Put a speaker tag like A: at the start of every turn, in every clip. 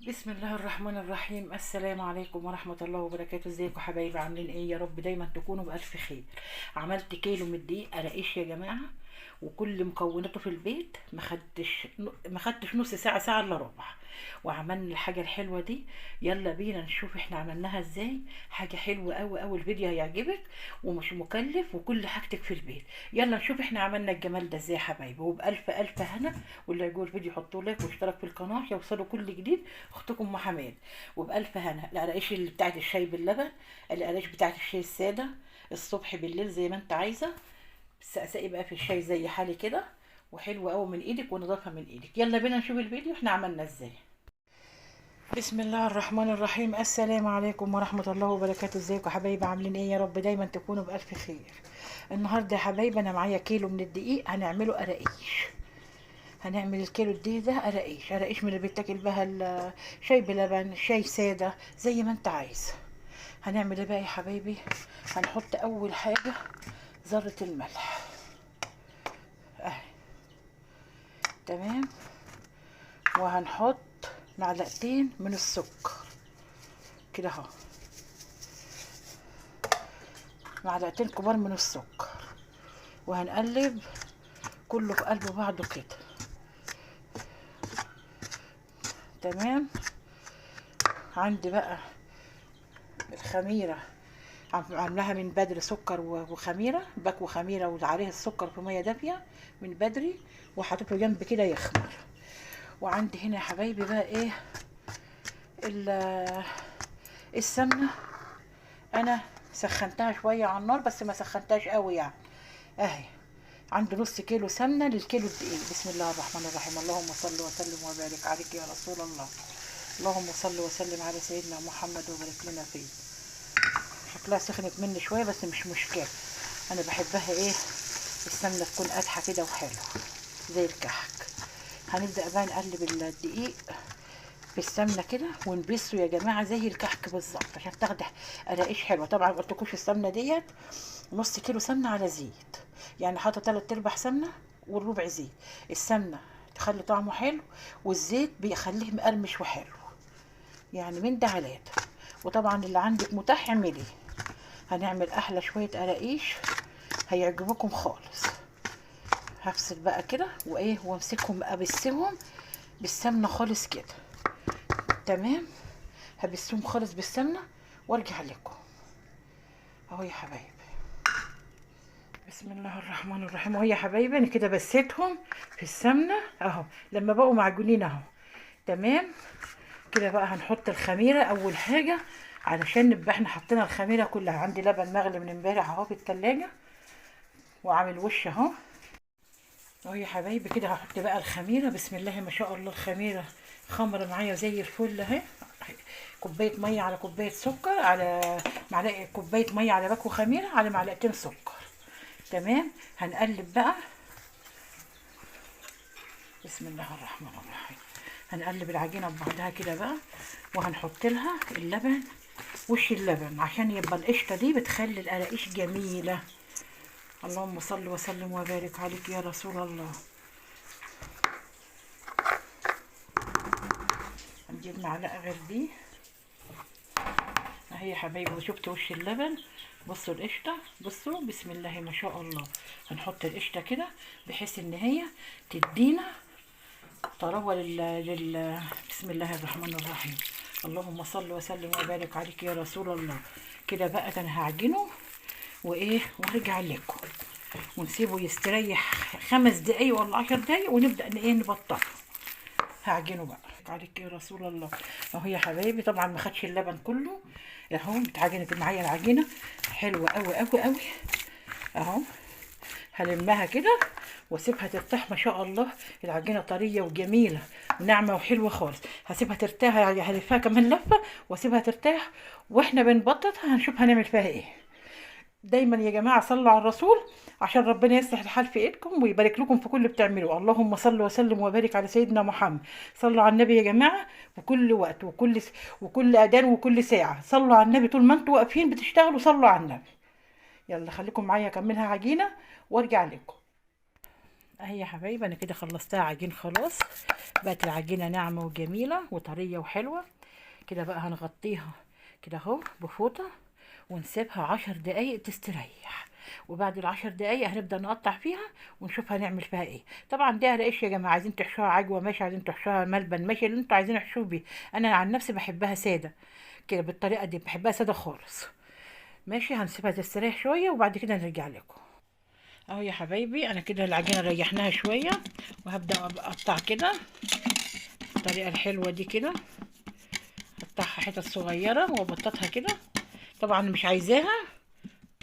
A: بسم الله الرحمن الرحيم. السلام عليكم ورحمة الله وبركاته. ازيكم حبايبي؟ عاملين ايه؟ يا رب دايما تكونوا بألف خير. عملت كيلو من الدقيق قراقيش يا جماعة، وكل مكوناته في البيت. ما خدتش نص ساعة، ساعة الا ربع، وعملنا الحاجة الحلوة دي. يلا بينا نشوف احنا عملناها ازاي. حاجة حلوة اوي اوي، الفيديو هيعجبك ومش مكلف وكل حاجتك في البيت. يلا نشوف احنا عملنا الجمال ده ازاي يا حبايبي، وبألف ألف هنا. واللي يعجبه الفيديو حطوا لايك واشترك في القناة يوصلوا كل جديد. اختكم ام حماد. وبألف هنا. القراقيش اللي بتاعت الشاي باللبن، القراقيش بتاعت الشاي السادة، الصبح بالليل زي ما انت عايزة. السقساقي بقى في الشاي زي حالي كده، وحلوة قوي من ايدك ونضافة من ايدك. يلا بينا نشوف الفيديو احنا عملنا ازاي. بسم الله الرحمن الرحيم. السلام عليكم ورحمة الله وبركاته. ازيكم يا حبايبي؟ عاملين ايه؟ يا رب دايما تكونوا بألف خير. النهاردة يا حبايبي انا معايا كيلو من الدقيق هنعمله قراقيش. هنعمل الكيلو دي ده قراقيش، قراقيش من اللي بيتاكل بها شاي بلبن، شاي سادة زي ما انت عايز. هنعمل ايه بقى يا حبايبي؟ هنحط اول حاجة ذرة الملح اهي، تمام. وهنحط معلقتين من السكر كده اهو، معلقتين كبار من السكر. وهنقلب كله في قلب بعضه كده، تمام. عندي بقى الخميرة، عاملاها من بدري، سكر وخميره، باكو خميره وعليها السكر في ميه دافيه من بدري، وحاططه جنب كده يخمر. وعندي هنا يا حبايبي بقى ايه، السمنه. انا سخنتها شويه على النار بس ما سخنتهاش قوي يعني، اهي. عندي نص كيلو سمنه للكيلو الدقيق. بسم الله الرحمن الرحيم. اللهم صل وسلم وبارك عليك يا رسول الله. اللهم صل وسلم على سيدنا محمد وبارك لنا فيه. شكلها سخنت مني شويه بس مش مشكله، انا بحبها ايه، السمنه تكون قادحه كده وحلوه زي الكحك. هنبدا بقى نقلب الدقيق بالسمنه كده ونبسه يا جماعه زي الكحك بالظبط عشان تاخد قراقيش حلوه. طبعا ما قلتلكوش السمنه ديت نص كيلو سمنه على زيت، يعني حاطه 3/4 سمنه والربع زيت. السمنه تخلي طعمه حلو، والزيت بيخليه مقرمش وحلو، يعني من ده على ده. وطبعا اللي عندك متاح اعملي. هنعمل احلى شويه قراقيش هيعجبكم خالص. هفصل بقى كده وايه وامسكهم ابسهم بالسمنه خالص كده، تمام. هبسهم خالص بالسمنه وارجع لكم اهو يا حبايبي. بسم الله الرحمن الرحيم. اهو يا حبايبي انا كده بسيتهم في السمنه اهو، لما بقوا معجونين اهو، تمام. كده بقى هنحط الخميره اول حاجه، علشان نبقى احنا حطينا الخميره كلها. عندي لبن مغلي من امبارح اهو في التلاجة وعامل وش اهو. اهو يا حبايبي كده هحط بقى الخميره. بسم الله ما شاء الله، الخميره خمره معايا زي الفل اهي. كوبايه ميه على كوبايه سكر، على معلقه كوبايه ميه على باكو خميره على معلقتين سكر، تمام. هنقلب بقى. بسم الله الرحمن الرحيم. هنقلب العجينه ببعضها كده بقى، وهنحط لها اللبن، وش اللبن عشان يبقى القشطه دي بتخلي القراقيش جميله. اللهم صل وسلم وبارك عليك يا رسول الله. هنجيب معلقه غير دي اهي يا حبايبي. شفتوا وش اللبن؟ بصوا القشطه، بصوا بسم الله ما شاء الله. هنحط القشطه كده بحيث ان هي تدينا طراوه بسم الله الرحمن الرحيم. اللهم صل وسلم وبارك عليك يا رسول الله. كده بقى انا هعجنه وايه وارجع لكم، ونسيبه يستريح 5 دقايق ولا 10 دقايق ونبدا ايه نبطله. هعجنه بقى عليك يا رسول الله. اهو يا حبايبي طبعا ما خدش اللبن كله اهو، اتعجنت معايا العجينه حلوه قوي قوي قوي اهو. هلمها كده واسيبها ترتاح. ما شاء الله العجينه طريه وجميله وناعمه وحلوه خالص. هسيبها ترتاح يعني، هلفها كمان لفه واسيبها ترتاح، واحنا بنبططها هنشوف هنعمل فيها ايه. دايما يا جماعه صلوا على الرسول عشان ربنا يصلح الحال في ايدكم ويبارك لكم في كل اللي بتعملوه. اللهم صل وسلم وبارك على سيدنا محمد. صلوا على النبي يا جماعه، وكل وقت وكل اذان وكل ساعه صلوا على النبي. طول ما انتوا واقفين بتشتغلوا صلوا على النبي. يلا خليكم معايا اكملها عجينه وارجع لكم. اهي يا حبايبي انا كده خلصتها عجين خلاص. بقت العجينه ناعمه وجميله وطريه وحلوه. كده بقى هنغطيها كده اهو بفوطه، ونسيبها 10 دقايق تستريح. وبعد ال10 دقايق هنبدأ نقطع فيها ونشوف هنعمل فيها ايه. طبعا دي رقاش يا جماعة، عايزين تحشوها عجوة ماشي، عايزين تحشوها ملبن ماشي، اللي انتوا عايزين تحشوه بيه. انا عن نفسي بحبها سادة كده بالطريقة دي، بحبها سادة خالص. ماشي، هنسيبها تستريح شوية وبعد كده نرجع لكم. اهو يا حبايبي انا كده العجينة ريحناها شوية، وهبدأ اقطع كده بالطريقة الحلوة دي كده. اقطعها حتت صغيرة وابططها كده. طبعا مش عايزاها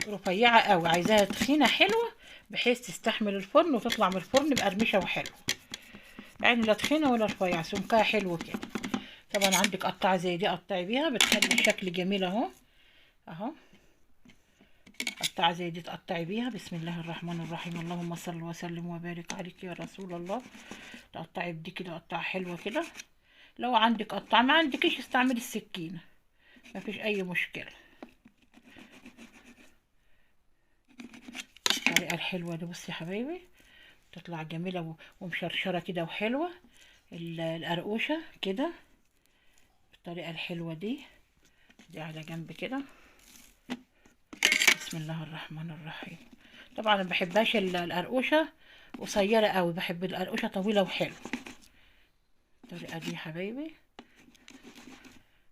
A: رفيعة قوي، عايزاها تخينة حلوة بحيث تستحمل الفرن وتطلع من الفرن بقرمشة وحلوة. يعني لا تخينة ولا رفيعة، سمكها حلو كده. طبعا عندك قطعة زي دي قطعي بيها بتخلي الشكل جميل اهو. اهو قطعة زي دي تقطعي بيها. بسم الله الرحمن الرحيم، اللهم صل وسلم وبارك عليك يا رسول الله. تقطعي بدي كده قطعة حلوة كده. لو عندك قطعة، ما عندكيش استعملي السكينة، مفيش اي مشكلة. الطريقة الحلوة دي بصي يا حبايبي تطلع جميلة ومشرشرة كده وحلوة. القرقوشة كده بالطريقة الحلوة دي على جنب كده. بسم الله الرحمن الرحيم. طبعا ما بحبهاش القرقوشة قصيرة قوي، بحب القرقوشة طويلة وحلوة. الطريقة دي يا حبايبي.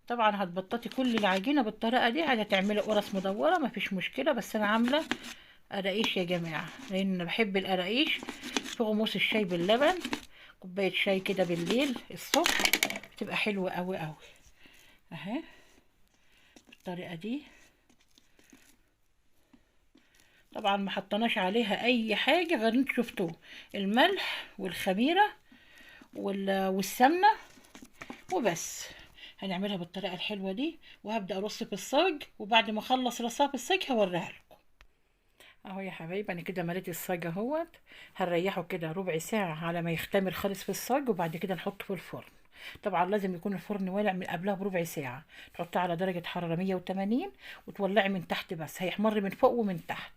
A: طبعا هتبططي كل العجينة بالطريقة دي، عايزة تعملي قرص مدورة مفيش مشكلة، بس انا عاملة قراقيش يا جماعة، لان بحب القراقيش في غموس الشاي باللبن. كوباية شاي كده بالليل الصبح بتبقى حلوة قوي قوي. اهي بالطريقة دي. طبعا ما حطيناش عليها اي حاجة غير انتوا شفتوه، الملح والخميرة والسمنة وبس. هنعملها بالطريقة الحلوة دي، وهبدأ ارص في الصاج، وبعد ما اخلص رصها في الصاج هوريها لكم. اهو يا حبايبي انا كده مليت الصاج اهوت. هنريحه كده ربع ساعة على ما يختمر خالص في الصاج، وبعد كده نحطه في الفرن. طبعا لازم يكون الفرن والع من قبلها بربع ساعة. تحطيه على درجة حرارة 180، وتولعي من تحت بس، هيحمر من فوق ومن تحت.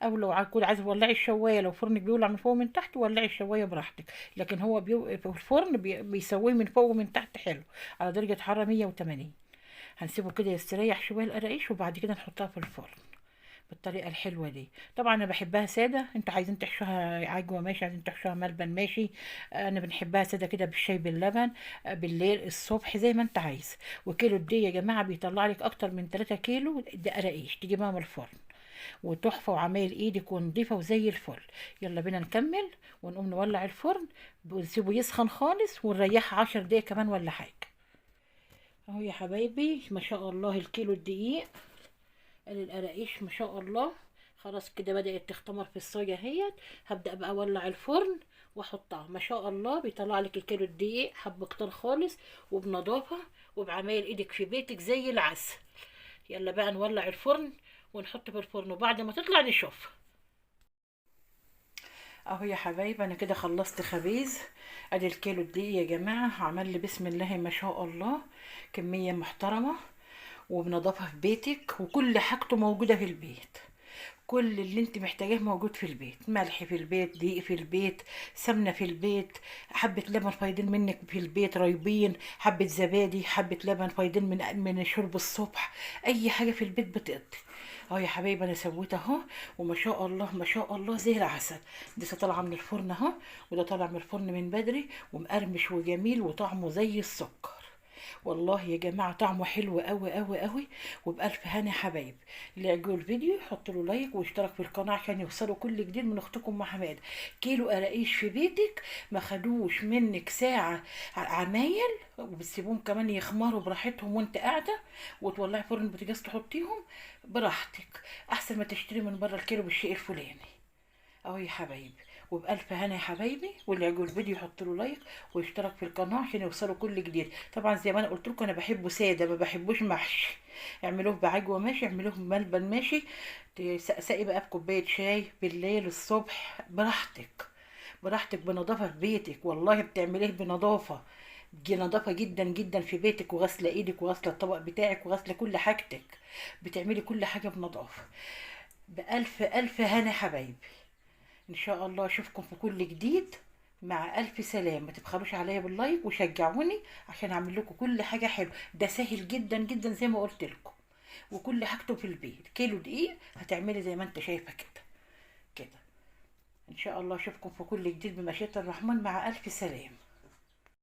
A: او لو عايزه تولعي الشواية، لو فرنك بيولع من فوق ومن تحت ولعي الشواية براحتك. لكن هو في الفرن بيسويه من فوق ومن تحت حلو على درجة حرارة 180. هنسيبه كده يستريح شوية القراقيش، وبعد كده نحطها في الفرن بالطريقه الحلوه دي. طبعا انا بحبها ساده، انتوا عايزين تحشوها عجوه ماشي، عايزين تحشوها ملبن ماشي. انا بنحبها ساده كده بالشاي باللبن. بالليل الصبح زي ما انت عايز. وكيلو دي يا جماعه بيطلع لك اكتر من 3 كيلو دي قراقيش تجيبها من الفرن. وتحفه وعمايل ايدك ونضيفه وزي الفل. يلا بينا نكمل ونقوم نولع الفرن، ونسيبه يسخن خالص ونريحه 10 دقايق كمان ولا حاجه. اهو يا حبايبي ما شاء الله الكيلو الدقيق القراقيش ما شاء الله خلاص كده بدأت تختمر في الصاجة اهيت. هبدأ بقى اولع الفرن واحطها. ما شاء الله بيطلع لك الكيلو الدقيق حب كتار خالص وبنظافة وبعمايل ايدك في بيتك زي العسل. يلا بقى نولع الفرن ونحط في الفرن، وبعد ما تطلع نشوف. اهو يا حبايب انا كده خلصت خبيز. ادي الكيلو الدقيق يا جماعة عمل لي بسم الله ما شاء الله كمية محترمة وبنظافة في بيتك، وكل حاجته موجودة في البيت. كل اللي انت محتاجاه موجود في البيت، ملح في البيت، دقيق في البيت، سمنة في البيت، حبة لبن فايضين منك في البيت رايبين، حبة زبادي، حبة لبن فايضين من شرب الصبح. اي حاجة في البيت بتقضي. اهو يا حبايبي انا سويت اهو، وما شاء الله ما شاء الله زي العسل. لسه طالعه من الفرن اهو، وده طالع من الفرن من بدري ومقرمش وجميل وطعمه زي السكر. والله يا جماعه طعمه حلو قوي قوي قوي. وبألف هنا يا حبايب. اللي يعجبه الفيديو يحط له لايك واشترك في القناه عشان يوصلوا كل جديد من اختكم مع حماد. كيلو قراقيش في بيتك ما خدوش منك ساعه عمايل، وبتسيبوهم كمان يخمروا براحتهم وانت قاعده، وتولعي فرن البوتاجاز تحطيهم براحتك، احسن ما تشتري من بره الكيلو بالشيء الفلاني. اهو يا حبايبي. وبألف هنا يا حبايبي، واللي يعجبه الفيديو يحط له لايك ويشترك في القناه عشان يوصلوا كل جديد. طبعا زي ما انا قلت لكم انا بحبه ساده ما بحبوش محشي. اعملوه بعجوه ماشي، اعملوه بملبن ماشي. تسقسقي بقى بكوبايه شاي بالليل الصبح براحتك. براحتك بنظافه في بيتك، والله بتعمليه بنظافه. نظافة جدا جدا في بيتك، وغسلة ايدك وغسلة الطبق بتاعك وغسلة كل حاجتك. بتعملي كل حاجة بنظافة. بألف ألف هنا يا حبايبي. ان شاء الله اشوفكم في كل جديد. مع الف سلام، ما تبخلوش عليا باللايك وشجعوني عشان اعمل لكم كل حاجه حلوه. ده سهل جدا جدا زي ما قلت لكم، وكل حاجته في البيت. كيلو دقيق هتعملي زي ما انت شايفه كده كده. ان شاء الله اشوفكم في كل جديد بمشيئه الرحمن. مع الف سلام.